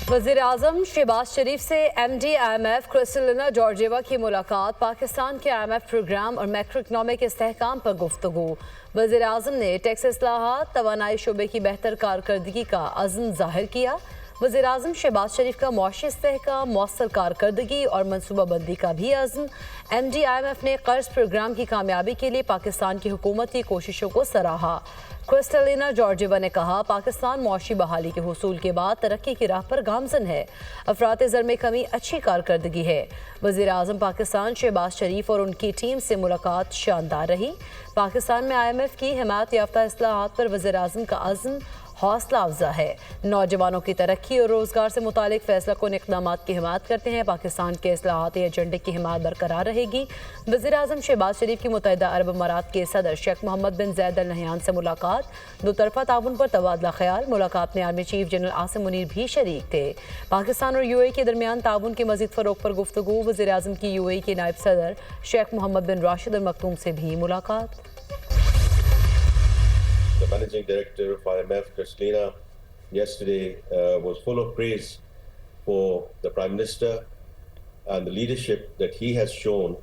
वज़ीर आज़म शहबाज शरीफ से MD IMF Kristalina Georgieva की मुलाकात। पाकिस्तान के IMF प्रोग्राम और मैक्रो इकनॉमिक इस्तेहकाम पर गुफ्तगू। वज़ीर आज़म ने टैक्स इस्लाहात, तवानाई शोबे की बेहतर कारकर्दगी का अज़्म ज़ाहिर किया। वज़ीर आज़म शहबाज शरीफ का मुआशी इस्तेहकाम, मौसर कारकर्दगी और मनसूबाबंदी का भी अज़्म। MD IMF ने कर्ज प्रोग्राम की कामयाबी के लिए पाकिस्तान की हुकूमती कोशिशों को सराहा। क्रिस्टलिना जॉर्जिएवा ने कहा, पाकिस्तान मुआशी बहाली के हुसूल के बाद तरक्की की राह पर गामजन है। अफरात ज़र में कमी अच्छी कारकर्दगी है। वज़ीर आज़म पाकिस्तान शहबाज शरीफ और उनकी टीम से मुलाकात शानदार रही। पाकिस्तान में IMF की हिमायत याफ्ता इस्लाहात पर वज़ीर आज़म का अज़्म हौसला अफजा है। नौजवानों की तरक्की और रोज़गार से मुतालिक फैसला कुन इक़दामात की हिमायत करते हैं। पाकिस्तान के इस्लाहाती एजेंडे की हिमायत बरकरार रहेगी। वज़ीर आज़म शहबाज शरीफ की मुत्तहिदा अरब अमारात के सदर शेख मोहम्मद बिन ज़ायद अल नहयान से मुलाकात। दो तरफ़ा ताउन पर तबादला ख्याल। मुलाकात में army chief general Asim Munir भी शरीक थे। पाकिस्तान और UAE के दरमियान ताउन के मज़ीद फ़रोग़ पर गुफ्तगू। वज़ीर आज़म की UAE के नायब सदर शेख मोहम्मद बिन राशिद अल मकतूम से भी मुलाकात। The managing director of IMF, Kristalina, yesterday was full of praise for the Prime Minister and the leadership that he has shown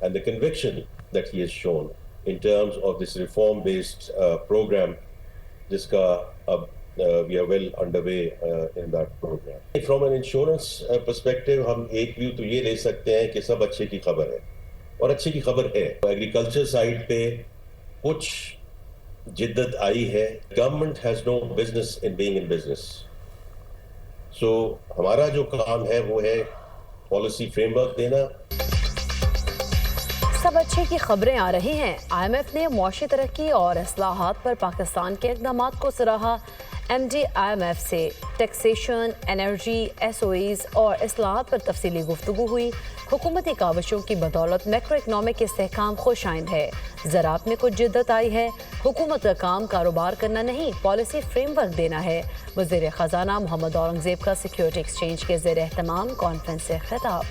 and the conviction that he has shown in terms of this reform-based program. Jiska we are well underway in that program. From an insurance perspective, हम एक view तो ये ले सकते हैं कि सब अच्छे की खबर है और अच्छे की खबर है। एग्रीकल्चर साइड पे कुछ जिद्दत आई है। Government has no business in being in business, so हमारा जो काम है वो है पॉलिसी फ्रेमवर्क देना। सब अच्छे की खबरें आ रही हैं। IMF ने मुआशी तरक्की और इस्लाहात पर पाकिस्तान के इक़दामात को सराहा। MD IMF से टैक्सेशन, एनर्जी, SOEs और इस्लाहात पर तफसीली गुफ्तगू हुई। हुकूमती काविशों की बदौलत मैक्रो इकनॉमिक इस्तेहकाम खुशाइंद है। ज़राअत में कुछ जिद्दत आई है। हुकूमत का काम कारोबार करना नहीं, पॉलिसी फ्रेमवर्क देना है। वज़ीर ख़जाना मोहम्मद औरंगज़ेब का सिक्योरिटी एक्सचेंज के ज़ेर एहतमाम कॉन्फ्रेंस से खिताब।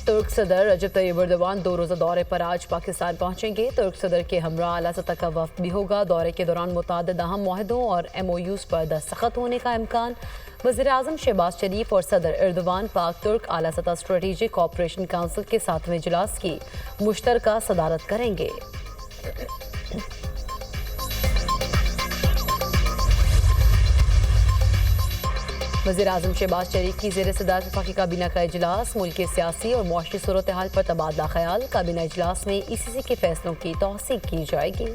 तुर्क सदर रजब तैयब एर्दोगान 2 रोज़ा दौरे पर आज पाकिस्तान पहुंचेंगे। तुर्क सदर के हमरा आला सतह का वफ्द भी होगा। दौरे के दौरान मुतअद्दिद अहम मुआहदों और MOUs पर दस्तखत होने का इम्कान। वज़ीर आज़म शहबाज शरीफ और सदर एर्दोगान पाक तुर्क आला सतह स्ट्रेटेजिक कोऑपरेशन काउंसिल के 7वें इजलास की मुश्तरका सदारत करेंगे। वज़ीर आज़म शहबाज शरीफ की ज़ेर सदारत वफाकी काबीना का इजलास। मुल्क के सियासी और मुआशी सूरत हाल पर तबादला ख्याल। काबीना इजलास में ECC के फैसलों की तौसीक की जाएगी।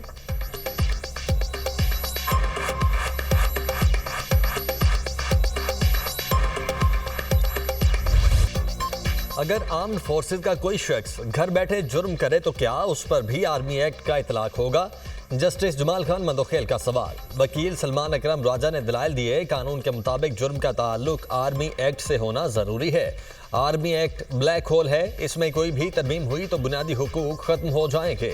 अगर आर्म्ड फोर्सेज का कोई शख्स घर बैठे जुर्म करे तो क्या उस पर भी आर्मी एक्ट का इतलाक होगा? जस्टिस जमाल खान मंदोखेल का सवाल। वकील सलमान अकरम राजा ने दलाइल दिए, कानून के मुताबिक जुर्म का ताल्लुक आर्मी एक्ट से होना जरूरी है। आर्मी एक्ट ब्लैक होल है, इसमें कोई भी तरमीम हुई तो बुनियादी हुकूक खत्म हो जाएंगे।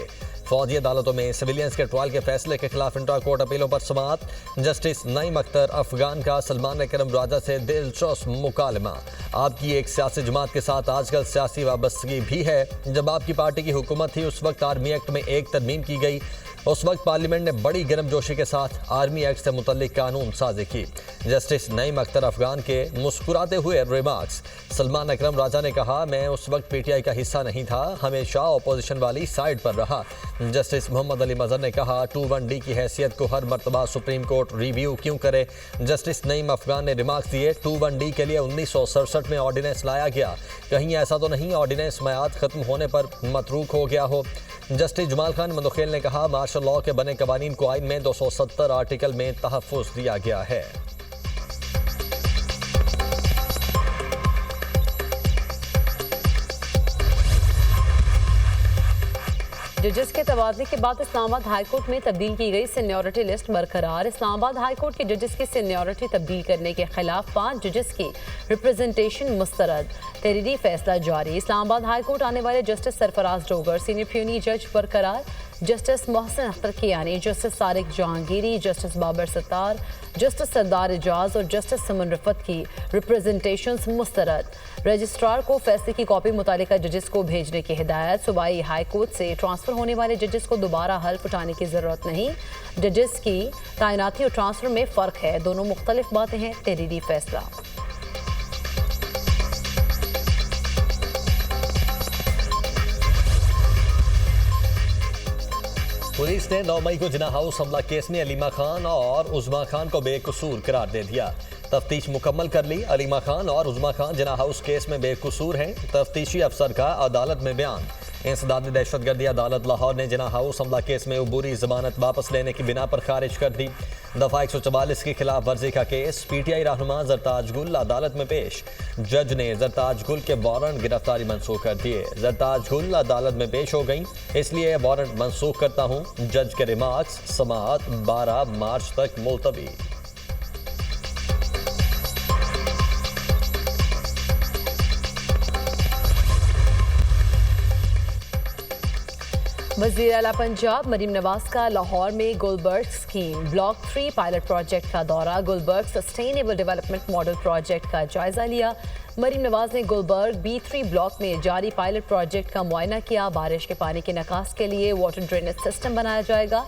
फौजी अदालतों में सिविलियंस के ट्रायल के फैसले के खिलाफ इंटर कोर्ट अपीलों पर समाअत। जस्टिस नईम अख्तर अफगान का सलमान अकरम राजा से दिलचस्प मुकालमा। आपकी एक सियासी जमात के साथ आजकल सियासी वाबस्तगी भी है। जब आपकी पार्टी की हुकूमत थी उस वक्त आर्मी एक्ट में एक तरमीम की गई। उस वक्त पार्लियामेंट ने बड़ी गर्मजोशी के साथ आर्मी एक्ट से मुतल्लिक कानून साजी की। जस्टिस नईम अख्तर अफगान के मुस्कुराते हुए रिमार्क्स। सलमान अकरम राजा ने कहा, मैं उस वक्त PTI का हिस्सा नहीं था, हमेशा अपोजिशन वाली साइड पर रहा। जस्टिस मोहम्मद अली मजहर ने कहा, 2-1D की हैसियत को हर मरतबा सुप्रीम कोर्ट रिव्यू क्यों करे? जस्टिस नईम अफगान ने रिमार्क्स दिए, 2-1D के लिए 1967 में ऑर्डिनेंस लाया गया, कहीं ऐसा तो नहीं ऑर्डिनेंस मयाद खत्म होने पर मतरूक हो गया हो? जस्टिस जमाल खान मंदोखेल ने कहा, मार्शल लॉ के बने कवानीन को आइन में 270 आर्टिकल में तहफ़्फ़ुज़ दिया गया है। जजेस के तबादले के बाद इस्लामाबाद हाईकोर्ट में तब्दील की गई सीनियरिटी लिस्ट बरकरार। इस्लामाबाद हाईकोर्ट के जजेस की सीनियरिटी तब्दील करने के खिलाफ 5 जजेस की रिप्रेजेंटेशन मुस्तरद। तहरीरी फैसला जारी। इस्लामाबाद हाईकोर्ट आने वाले justice Sarfaraz Dogar senior puny जज बरकरार। जस्टिस मोहसिन अख्तर कियानी, जस्टिस सारिक जहांगीरी, जस्टिस बाबर सत्तार, जस्टिस सरदार एजाज और जस्टिस सुमन रफत की रिप्रेजेंटेशंस मुस्तरद। रजिस्ट्रार को फैसले की कॉपी मुतालिका जजेस को भेजने की हिदायत। सूबाई हाई कोर्ट से ट्रांसफर होने वाले जजेस को दोबारा हल्फ उठाने की जरूरत नहीं। जजेस की तैनाती और ट्रांसफर में फ़र्क है, दोनों मुख्तलिफ बातें हैं, तहरीरी फैसला। पुलिस ने 9 मई को जिना हाउस हमला केस में अलीमा खान और उज़मा खान को बेकसूर करार दे दिया। तफ्तीश मुकम्मल कर ली। अलीमा खान और उज़मा खान जिना हाउस केस में बेकसूर हैं। तफ्तीशी अफसर का अदालत में बयान। इंसदाद दहशतगर्दी अदालत लाहौर ने जिना हाउस हमला केस में अबूरी जमानत वापस लेने की बिना पर खारिज कर दी। दफा 144 की खिलाफ वर्जी का केस पीटीआई रहनुमा जरताज गुल अदालत में पेश। जज ने जरताज गुल के वारंट गिरफ्तारी मनसूख कर दिए। जरताज गुल अदालत में पेश हो गई, इसलिए वारंट मनसूख करता हूँ। जज के रिमार्क्स समाअत 12 मार्च तक मुलतवी। वज़ीर आला पंजाब मरीम नवाज का लाहौर में Gulberg scheme block 3 pilot project का दौरा। Gulberg sustainable development model project का जायजा लिया। मरीम नवाज ने गुलबर्ग B3 ब्लॉक में जारी पायलट प्रोजेक्ट का मुआयना किया। बारिश के पानी के निकास के लिए वाटर ड्रेनेज सिस्टम बनाया जाएगा।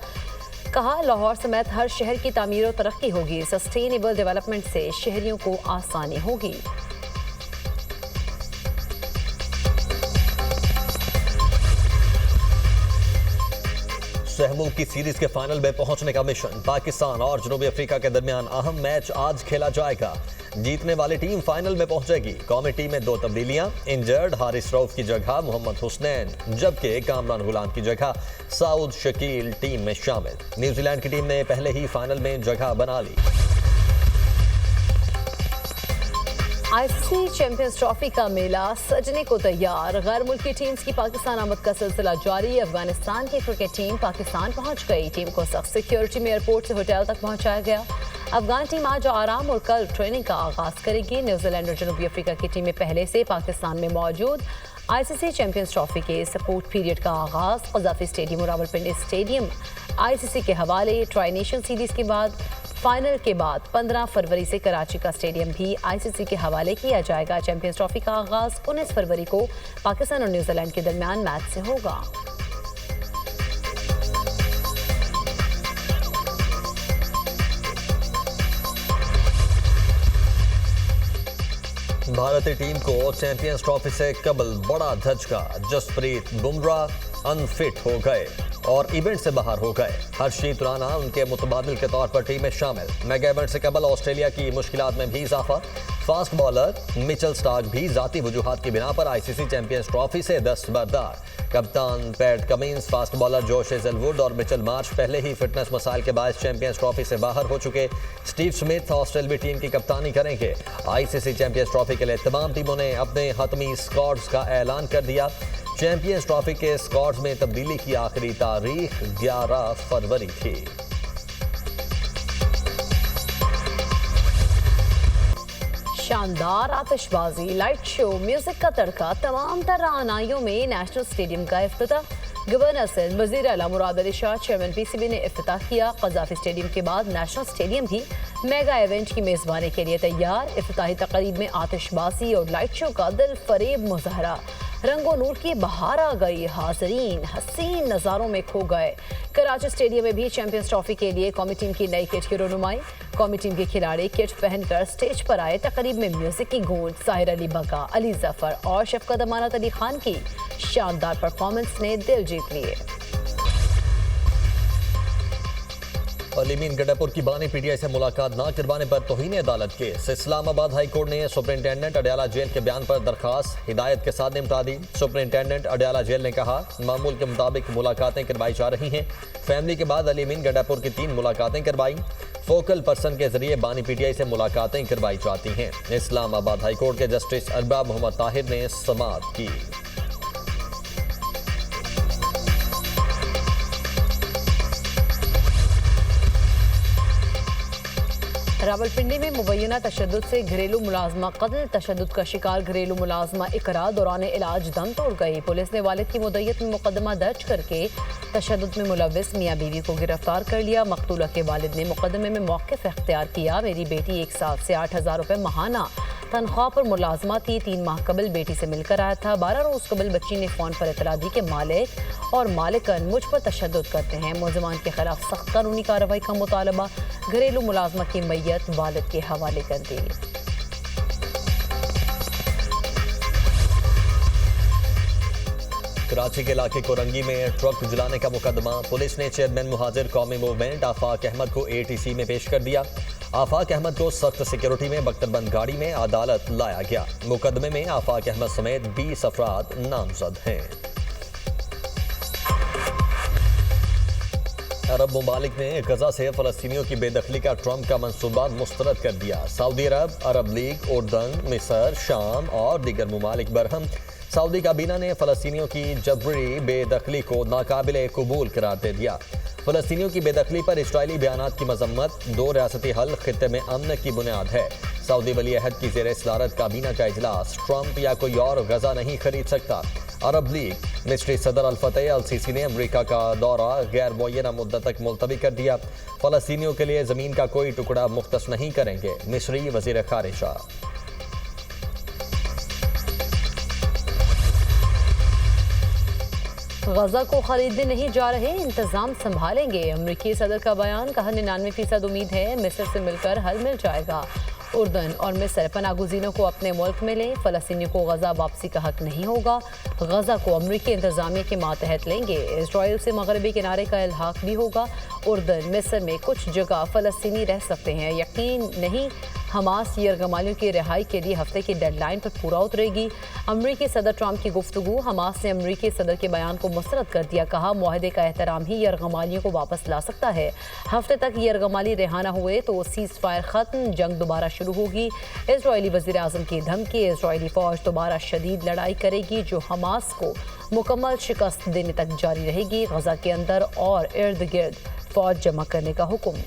कहा, लाहौर समेत हर शहर की तामीर और तरक्की होगी। सस्टेनेबल डेवलपमेंट से शहरियों को आसानी होगी। सहमुल्क की सीरीज के फाइनल में पहुंचने का मिशन। पाकिस्तान और जनूबी अफ्रीका के दरमियान अहम मैच आज खेला जाएगा। जीतने वाली टीम फाइनल में पहुंचेगी। कौमी टीम में 2 तब्दीलियां। इंजर्ड हारिस रऊफ की जगह मोहम्मद हुसनैन, जबकि कामरान गुलाम की जगह साउद शकील टीम में शामिल। न्यूजीलैंड की टीम ने पहले ही फाइनल में जगह बना ली। आईसीसी चैंपियंस ट्रॉफी का मेला सजने को तैयार। गैर मुल्की टीम्स की पाकिस्तान आमद का सिलसिला जारी। अफगानिस्तान की क्रिकेट टीम पाकिस्तान पहुंच गई। टीम को सख्त सिक्योरिटी में एयरपोर्ट से होटल तक पहुंचाया गया। अफगान टीम आज आराम और कल ट्रेनिंग का आगाज करेगी। न्यूजीलैंड और जनूबी अफ्रीका की टीमें पहले से पाकिस्तान में मौजूद। आईसीसी चैंपियंस ट्रॉफी के सपोर्ट पीरियड का आगाज कज़ाफी स्टेडियम और रावलपिंडी स्टेडियम आईसीसी के हवाले। ट्राई नेशन सीरीज के बाद फाइनल के बाद 15 फरवरी से कराची का स्टेडियम भी आईसीसी के हवाले किया जाएगा। चैंपियंस ट्रॉफी का आगाज 19 फरवरी को पाकिस्तान और न्यूजीलैंड के दरमियान मैच से होगा। भारतीय टीम को चैंपियंस ट्रॉफी से कबल बड़ा झटका। जसप्रीत बुमराह अनफिट हो गए और इवेंट से बाहर हो गए। हर्षीत राणा उनके मुतबादिल के तौर पर टीम में शामिल। मेगा इवेंट से कबल ऑस्ट्रेलिया की मुश्किलात में भी इजाफा। फास्ट बॉलर मिचेल स्टार्क भी जाती वजूहात की बिना पर आईसीसी चैंपियंस ट्रॉफी से दस्तबरदार। कप्तान PAT Cummins, fast bowler Josh Hazlewood और मिचेल मार्श पहले ही फिटनेस मसाइल के बाद चैंपियंस ट्रॉफी से बाहर हो चुके। स्टीव स्मिथ ऑस्ट्रेलवी टीम की कप्तानी करेंगे। आईसीसी चैंपियंस ट्रॉफी के लिए तमाम टीमों ने अपने हतमी स्क्वाड्स का ऐलान कर दिया। चैंपियंस ट्रॉफी के स्क्वाड्स में तब्दीली की आखिरी तारीख 11 फरवरी थी। शानदार आतिशबाजी, लाइट शो, म्यूजिक का तड़का, तमाम तरानाइयों में नेशनल स्टेडियम का इफ्तिताह। गवर्नर सिंध वज़ीर आला मुराद अली शाह चेयरमैन पीसीबी ने इफ्तिताह किया। कज़ाफी स्टेडियम के बाद नेशनल स्टेडियम भी मेगा इवेंट की मेज़बानी के लिए तैयार। इफ्तिताही तकरीब में आतिशबाजी और लाइट शो का दिल फरेब मुजाहरा। रंगो नूर की बहार आ गई। हाज़रीन हसीन नज़ारों में खो गए। कराची स्टेडियम में भी चैंपियंस ट्रॉफी के लिए कौमी टीम की नई किट की रोनुमाई। कौमी टीम के खिलाड़ी किट पहनकर स्टेज पर आए। तकरीब में म्यूजिक की गूंज। साहिर अली बगा, अली जफर और शफकत अमानत अली खान की शानदार परफॉर्मेंस ने दिल जीत लिए। अलीमीन गंडापुर की बानी पीटीआई से मुलाकात न करवाने पर तौहीन अदालत केस। इस्लामाबाद हाई कोर्ट ने सुपरिंटेंडेंट अडयाला जेल के बयान पर दरखास्त हिदायत के साथ निपटा दी। सुपरिंटेंडेंट अडयाला जेल ने कहा, मामूल के मुताबिक मुलाकातें करवाई जा रही हैं। फैमिली के बाद अलीमीन गंडापुर की 3 मुलाकातें करवाई। फोकल पर्सन के जरिए बानी पीटीआई से मुलाकातें करवाई जाती हैं। इस्लामाबाद हाई कोर्ट के जस्टिस अरबाब मोहम्मद ताहिर ने समाअत की। रावलपिंडी में मुबैना तशद्दुद से घरेलू मुलाजमा कत्ल, तशद्दुद का शिकार घरेलू मुलाजमा इकरा दौरान इलाज दम तोड़ गई। पुलिस ने वालिद की मुद्दत में मुकदमा दर्ज करके तशद्दुद में मुलव्विस मियाँ बीवी को गिरफ्तार कर लिया। मकतूला के वालिद ने मुकदमे में मौक़िफ़ इख्तियार किया। मेरी बेटी 1 साल से 8,000 रुपये माहाना तनख्वाह पर मुलाजमा थी। 3 माह कबल बेटी से मिलकर आया था। 12 रोज़ कबल बच्ची ने फ़ोन पर इतला दी कि मालिक और मालिकन मुझ पर तशद्दुद करते हैं। मुलज़मान के खिलाफ सख्त कानूनी कार्रवाई का मुतालबा। घरेलू मुलाजमा की मैयत वालिद के हवाले कर दी। कराची के इलाके कोरंगी में ट्रक जलाने का मुकदमा। पुलिस ने चेयरमैन मुहाजिर कौमी मूवमेंट आफाक अहमद को ATC में पेश कर दिया। आफाक अहमद को सख्त सिक्योरिटी में बख्तरबंद गाड़ी में अदालत लाया गया। मुकदमे में आफाक अहमद समेत 20 अफराद नामजद हैं। अरब ममालिक ने गजा से फलस्तीनियों की बेदखली का ट्रंप का मंसूबा मुस्तरद कर दिया। सऊदी अरब लीग, उर्दन, मिस्र, शाम और दीगर ममालिक बरहम। सऊदी काबीना ने फलस्तीनियों की जबरी बेदखली को नाकाबिले कबूल करार दे दिया। फलस्तीनियों की बेदखली पर इस्राइली बयानात की मजम्मत। 2 रियासती हल खित्ते में अमन की बुनियाद है। सऊदी वली अहद की ज़ेर सदारत काबीना का इजलास। ट्रंप या कोई और गजा नहीं खरीद सकता। अरब लीग, मिस्री सदर अल-फतह अल-सीसी ने अमरीका का दौरा गैर मुअय्यना मुद्दत तक मुलतवी कर दिया। फलस्तीनियों के लिए ज़मीन का कोई टुकड़ा मुख्तस नहीं करेंगे। मिस्री वज़ीर खारिजा। गजा को खरीदने नहीं जा रहे, इंतजाम संभालेंगे। अमरीकी सदर का बयान। कहा 99% उम्मीद है मिस्र से मिलकर हल मिल जाएगा। उर्दन और मिस्र पनागुज़ीनों को अपने मुल्क में लें। फ़लस्तीनियों को गजा वापसी का हक नहीं होगा। गजा को अमरीकी इंतजामिया के मातहत लेंगे। इसराइल से मगरबी किनारे का इल्हाक भी होगा। उर्दन, मिस्र में कुछ जगह फ़लस्तीनी रह सकते हैं। यकीन नहीं हमास यरगमालियों की रिहाई के लिए हफ्ते की डेडलाइन पर पूरा उतरेगी। अमरीकी सदर ट्रंप की गुफ्तगू। हमास ने अमरीकी सदर के बयान को मुस्तरद कर दिया। कहा मुआहदे का एहतराम ही यरगमालियों को वापस ला सकता है। हफ्ते तक यरगमाली रिहा न हुए तो सीज़ फायर ख़त्म, जंग दोबारा शुरू होगी। इजरायली वज़ीर आज़म की धमकी। इजरायली फ़ौज दोबारा शदीद लड़ाई करेगी जो हमास को मुकम्मल शिकस्त देने तक जारी रहेगी। गजा के अंदर और इर्द गिर्द फ़ौज जमा करने का हुक्म।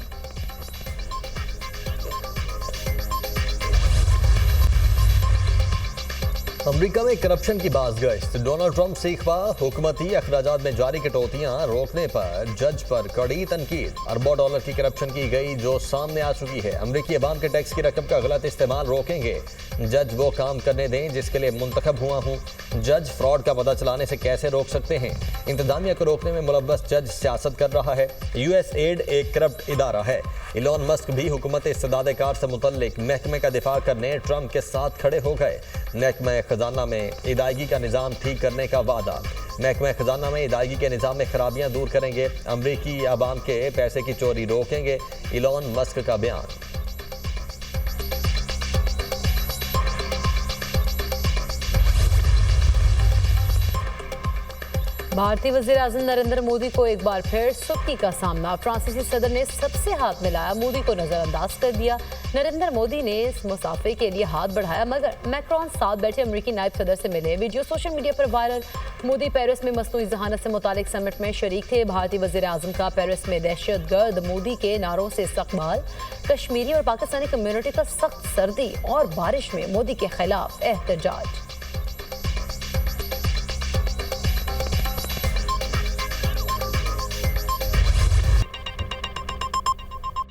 अमरीका में करप्शन की बाज़गश्त। डोनाल्ड ट्रंप से इख्वा। हुकूमती अखराजात में जारी कटौतियां रोकने पर जज पर कड़ी तनकीद। अरबों डॉलर की करप्शन की गई जो सामने आ चुकी है। अमरीकी अवाम के टैक्स की रकम का गलत इस्तेमाल रोकेंगे। जज वो काम करने दें जिसके लिए मुंतखब हुआ हूँ। जज फ्रॉड का पता चलाने से कैसे रोक सकते हैं। इंतजामिया को रोकने में मुलव्वस जज सियासत कर रहा है। USAID एक करप्ट इदारा है। इलॉन मस्क भी हुकूमत इस्तेदादेकार से मुतल्लिक महकमे का दिफा करने ट्रंप के साथ खड़े हो गए। महकमा खजाना में अदायगी का निज़ाम ठीक करने का वादा। महकमा खजाना में अदायगी के निज़ाम में खराबियां दूर करेंगे। अमरीकी आवाम के पैसे की चोरी रोकेंगे। इलॉन मस्क का बयान। भारतीय वज़ीर आज़म नरेंद्र मोदी को एक बार फिर सुर्खी का सामना। फ्रांसीसी सदर ने सबसे हाथ मिलाया, मोदी को नजरअंदाज कर दिया। नरेंद्र मोदी ने इस मुसाफे के लिए हाथ बढ़ाया मगर मैक्रोन साथ बैठे अमरीकी नायब सदर से मिले। वीडियो सोशल मीडिया पर वायरल। मोदी पेरिस में मसनूई ज़हानत से मुतालिक समिट में शरीक थे। भारतीय वज़ीर आज़म का पेरिस में दहशतगर्द मोदी के नारों से इस्तकबाल। कश्मीरी और पाकिस्तानी कम्युनिटी का सख्त सर्दी और बारिश में मोदी के खिलाफ एहतजाज।